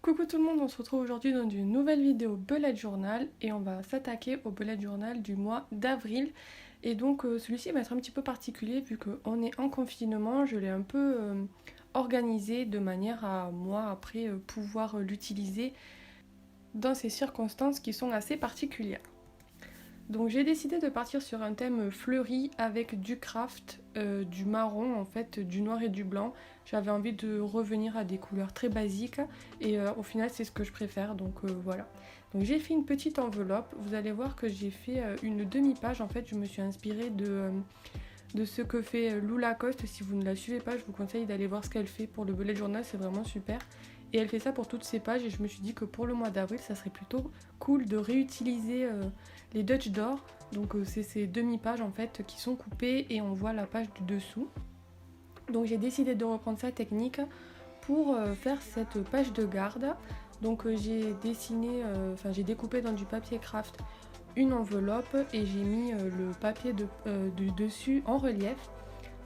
Coucou tout le monde, on se retrouve aujourd'hui dans une nouvelle vidéo bullet journal et on va s'attaquer au bullet journal du mois d'avril. Et donc celui-ci va être un petit peu particulier vu qu'on est en confinement, je l'ai un peu organisé de manière à moi après pouvoir l'utiliser dans ces circonstances qui sont assez particulières. Donc j'ai décidé de partir sur un thème fleuri avec du craft, du marron en fait, du noir et du blanc. J'avais envie de revenir à des couleurs très basiques et au final c'est ce que je préfère, donc voilà. Donc j'ai fait une petite enveloppe, vous allez voir que j'ai fait une demi-page en fait, je me suis inspirée de ce que fait Lou Lacoste. Si vous ne la suivez pas, je vous conseille d'aller voir ce qu'elle fait pour le bullet journal, c'est vraiment super. Et elle fait ça pour toutes ses pages et je me suis dit que pour le mois d'avril, ça serait plutôt cool de réutiliser les Dutch d'or. Donc c'est ces demi-pages en fait qui sont coupées et on voit la page du dessous. Donc j'ai décidé de reprendre cette technique pour faire cette page de garde. Donc j'ai j'ai découpé dans du papier craft une enveloppe et j'ai mis le papier du dessus en relief.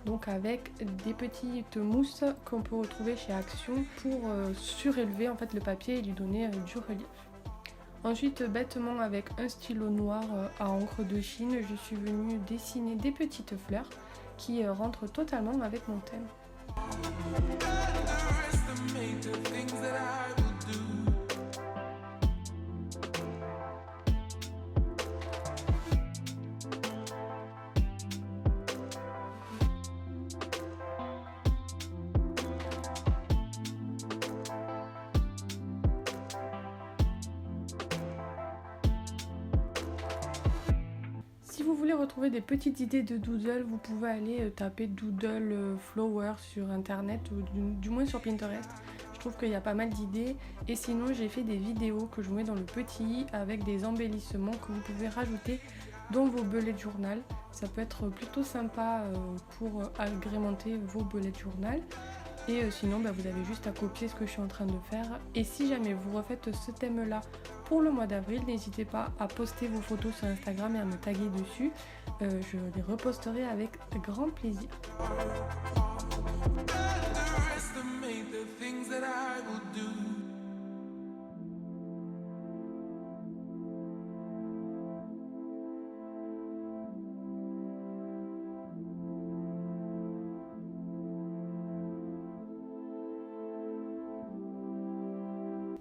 Donc avec des petites mousses qu'on peut retrouver chez Action pour surélever en fait le papier et lui donner du relief. Ensuite, bêtement avec un stylo noir à encre de Chine, je suis venue dessiner des petites fleurs qui rentrent totalement avec mon thème. Si vous voulez retrouver des petites idées de doodle, vous pouvez aller taper doodle flower sur internet ou du moins sur Pinterest. Je trouve qu'il y a pas mal d'idées et sinon j'ai fait des vidéos que je vous mets dans le petit i avec des embellissements que vous pouvez rajouter dans vos bullet journal. Ça peut être plutôt sympa pour agrémenter vos bullet journal. Et sinon vous avez juste à copier ce que je suis en train de faire. Et si jamais vous refaites ce thème là pour le mois d'avril, n'hésitez pas à poster vos photos sur Instagram et à me taguer dessus. Je les reposterai avec grand plaisir.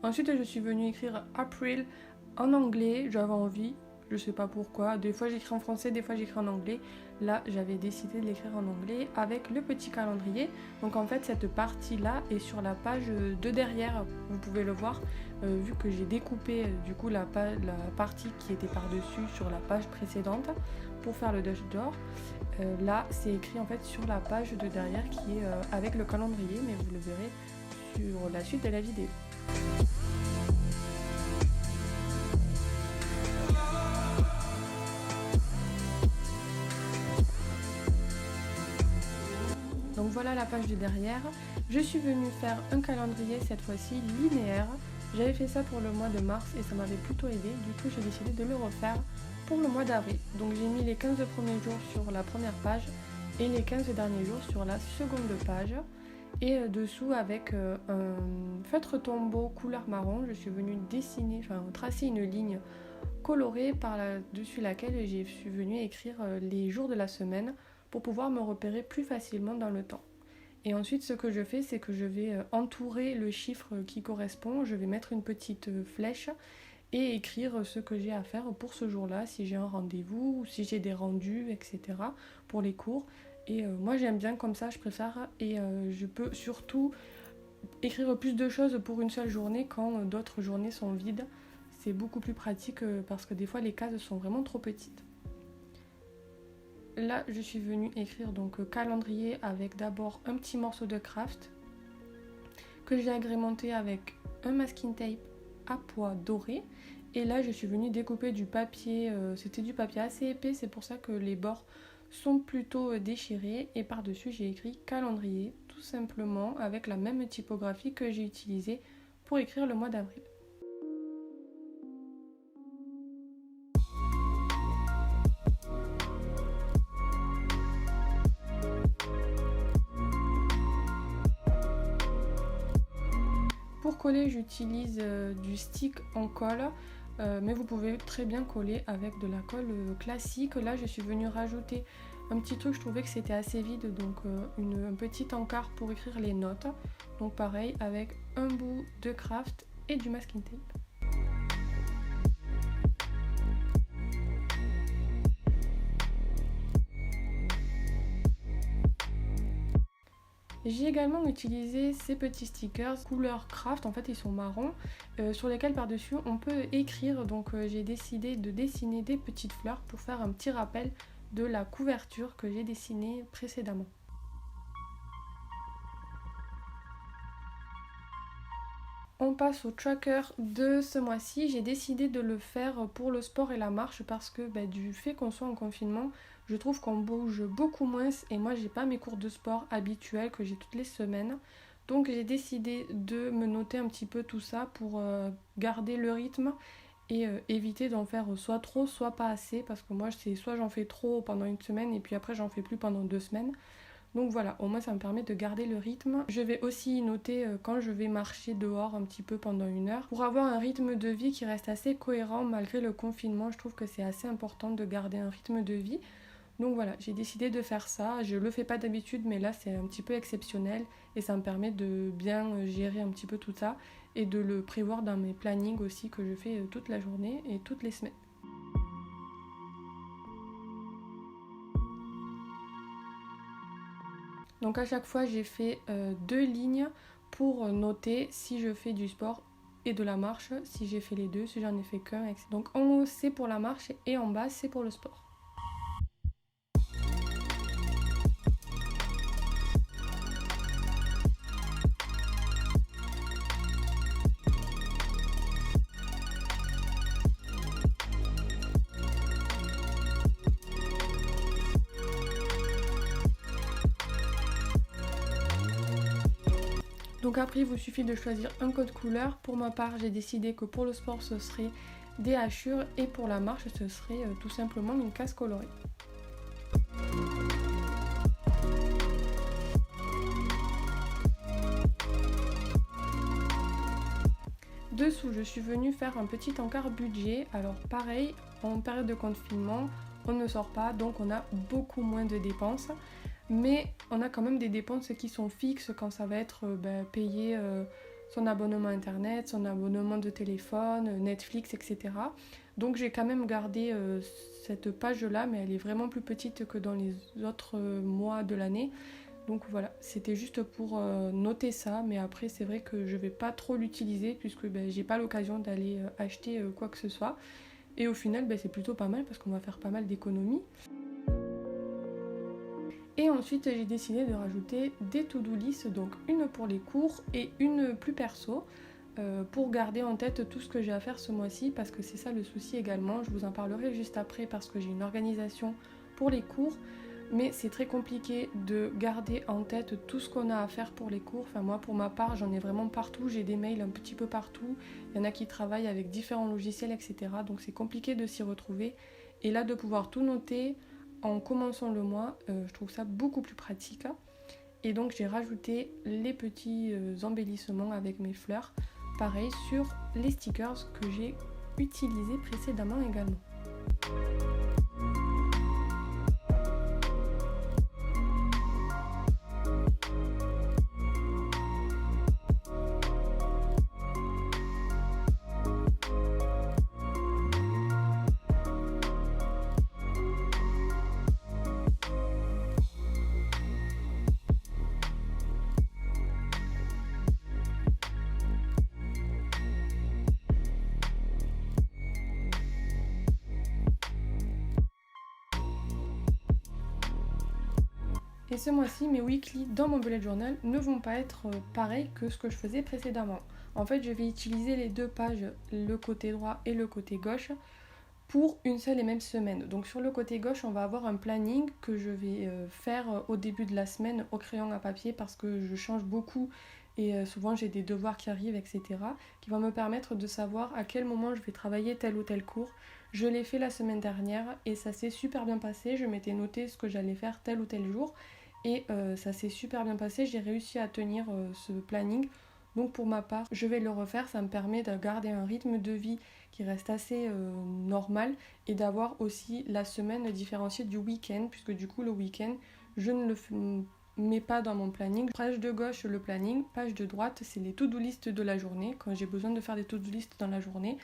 Ensuite, je suis venue écrire April en anglais, j'avais envie, je sais pas pourquoi. Des fois j'écris en français, des fois j'écris en anglais. Là, j'avais décidé de l'écrire en anglais avec le petit calendrier. Donc en fait, cette partie-là est sur la page de derrière, vous pouvez le voir, vu que j'ai découpé du coup la partie qui était par-dessus sur la page précédente pour faire le Dutch d'or. Là, c'est écrit en fait sur la page de derrière qui est avec le calendrier, mais vous le verrez sur la suite de la vidéo. Donc voilà la page de derrière. Je suis venue faire un calendrier cette fois-ci linéaire. J'avais fait ça pour le mois de mars et ça m'avait plutôt aidé. Du coup j'ai décidé de le refaire pour le mois d'avril. Donc j'ai mis les 15 premiers jours sur la première page et les 15 derniers jours sur la seconde page. Et dessous avec un feutre tombeau couleur marron, je suis venue tracer une ligne colorée par-dessus laquelle je suis venue écrire les jours de la semaine pour pouvoir me repérer plus facilement dans le temps. Et ensuite ce que je fais, c'est que je vais entourer le chiffre qui correspond, je vais mettre une petite flèche et écrire ce que j'ai à faire pour ce jour-là, si j'ai un rendez-vous ou si j'ai des rendus, etc. pour les cours. Et moi j'aime bien comme ça, je préfère, et je peux surtout écrire plus de choses pour une seule journée quand d'autres journées sont vides. C'est beaucoup plus pratique parce que des fois les cases sont vraiment trop petites. Là, je suis venue écrire donc calendrier avec d'abord un petit morceau de craft que j'ai agrémenté avec un masking tape à pois doré. Et là, je suis venue découper du papier, c'était du papier assez épais, c'est pour ça que les bords sont plutôt déchirés. Et par-dessus, j'ai écrit calendrier, tout simplement, avec la même typographie que j'ai utilisée pour écrire le mois d'avril. coller, j'utilise du stick en colle. Mais vous pouvez très bien coller avec de la colle classique. Là, je suis venue rajouter un petit truc, je trouvais que c'était assez vide, donc un petit encart pour écrire les notes. Donc pareil, avec un bout de craft et du masking tape. J'ai également utilisé ces petits stickers couleur craft, en fait ils sont marrons, sur lesquels par-dessus on peut écrire. Donc j'ai décidé de dessiner des petites fleurs pour faire un petit rappel de la couverture que j'ai dessinée précédemment. On passe au tracker de ce mois-ci. J'ai décidé de le faire pour le sport et la marche parce que du fait qu'on soit en confinement, je trouve qu'on bouge beaucoup moins et moi j'ai pas mes cours de sport habituels que j'ai toutes les semaines. Donc j'ai décidé de me noter un petit peu tout ça pour garder le rythme et éviter d'en faire soit trop soit pas assez, parce que moi c'est soit j'en fais trop pendant une semaine et puis après j'en fais plus pendant 2 semaines. Donc voilà, au moins ça me permet de garder le rythme. Je vais aussi noter quand je vais marcher dehors un petit peu pendant 1 heure pour avoir un rythme de vie qui reste assez cohérent malgré le confinement. Je trouve que c'est assez important de garder un rythme de vie. Donc voilà, j'ai décidé de faire ça. Je le fais pas d'habitude, mais là c'est un petit peu exceptionnel et ça me permet de bien gérer un petit peu tout ça et de le prévoir dans mes plannings aussi que je fais toute la journée et toutes les semaines. Donc à chaque fois j'ai fait 2 lignes pour noter si je fais du sport et de la marche, si j'ai fait les deux, si j'en ai fait qu'un, etc. Donc en haut c'est pour la marche et en bas c'est pour le sport. Donc après il vous suffit de choisir un code couleur. Pour ma part j'ai décidé que pour le sport ce serait des hachures et pour la marche ce serait tout simplement une case colorée. Dessous je suis venue faire un petit encart budget. Alors pareil, en période de confinement on ne sort pas donc on a beaucoup moins de dépenses. Mais on a quand même des dépenses qui sont fixes quand ça va être payer son abonnement internet, son abonnement de téléphone, Netflix, etc. Donc j'ai quand même gardé cette page-là, mais elle est vraiment plus petite que dans les autres mois de l'année. Donc voilà, c'était juste pour noter ça, mais après c'est vrai que je vais pas trop l'utiliser puisque j'ai pas l'occasion d'aller acheter quoi que ce soit. Et au final c'est plutôt pas mal parce qu'on va faire pas mal d'économies. Et ensuite j'ai décidé de rajouter des to-do list, donc une pour les cours et une plus perso, pour garder en tête tout ce que j'ai à faire ce mois-ci, parce que c'est ça le souci également. Je vous en parlerai juste après parce que j'ai une organisation pour les cours, mais c'est très compliqué de garder en tête tout ce qu'on a à faire pour les cours. Enfin moi pour ma part j'en ai vraiment partout, j'ai des mails un petit peu partout, il y en a qui travaillent avec différents logiciels, etc. Donc c'est compliqué de s'y retrouver, et là de pouvoir tout noter en commençant le mois, je trouve ça beaucoup plus pratique. Et donc j'ai rajouté les petits embellissements avec mes fleurs, pareil sur les stickers que j'ai utilisés précédemment également. Et ce mois-ci, mes weekly dans mon bullet journal ne vont pas être pareils que ce que je faisais précédemment. En fait, je vais utiliser les deux pages, le côté droit et le côté gauche, pour une seule et même semaine. Donc sur le côté gauche, on va avoir un planning que je vais faire au début de la semaine au crayon à papier parce que je change beaucoup et souvent j'ai des devoirs qui arrivent, etc. qui vont me permettre de savoir à quel moment je vais travailler tel ou tel cours. Je l'ai fait la semaine dernière et ça s'est super bien passé. Je m'étais noté ce que j'allais faire tel ou tel jour et ça s'est super bien passé. J'ai réussi à tenir ce planning. Donc pour ma part, je vais le refaire, ça me permet de garder un rythme de vie qui reste assez normal et d'avoir aussi la semaine différenciée du week-end, puisque du coup le week-end, je ne le mets pas dans mon planning. Page de gauche, le planning, page de droite, c'est les to-do list de la journée. Quand j'ai besoin de faire des to-do list dans la journée,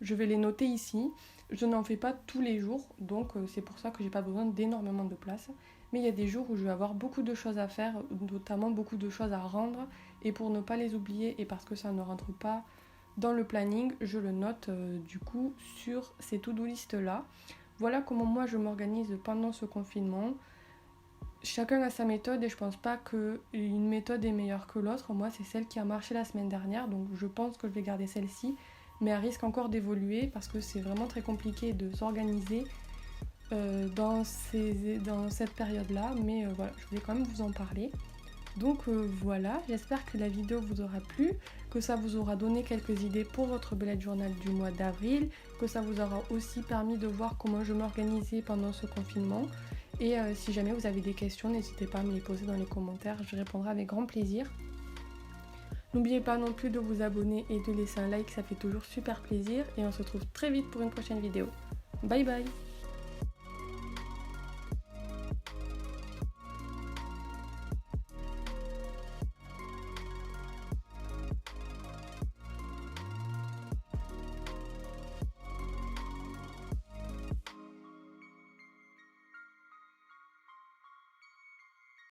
je vais les noter ici. Je n'en fais pas tous les jours, donc c'est pour ça que j'ai pas besoin d'énormément de place. Mais il y a des jours où je vais avoir beaucoup de choses à faire, notamment beaucoup de choses à rendre. Et pour ne pas les oublier et parce que ça ne rentre pas dans le planning, je le note du coup sur ces to-do list là. Voilà comment moi je m'organise pendant ce confinement. Chacun a sa méthode et je pense pas qu'une méthode est meilleure que l'autre. Moi c'est celle qui a marché la semaine dernière, donc je pense que je vais garder celle-ci. Mais elle risque encore d'évoluer parce que c'est vraiment très compliqué de s'organiser dans cette période-là. Mais voilà, je voulais quand même vous en parler. Donc voilà, j'espère que la vidéo vous aura plu, que ça vous aura donné quelques idées pour votre bullet journal du mois d'avril, que ça vous aura aussi permis de voir comment je m'organisais pendant ce confinement. Et si jamais vous avez des questions, n'hésitez pas à me les poser dans les commentaires, je répondrai avec grand plaisir. N'oubliez pas non plus de vous abonner et de laisser un like, ça fait toujours super plaisir. Et on se retrouve très vite pour une prochaine vidéo. Bye bye!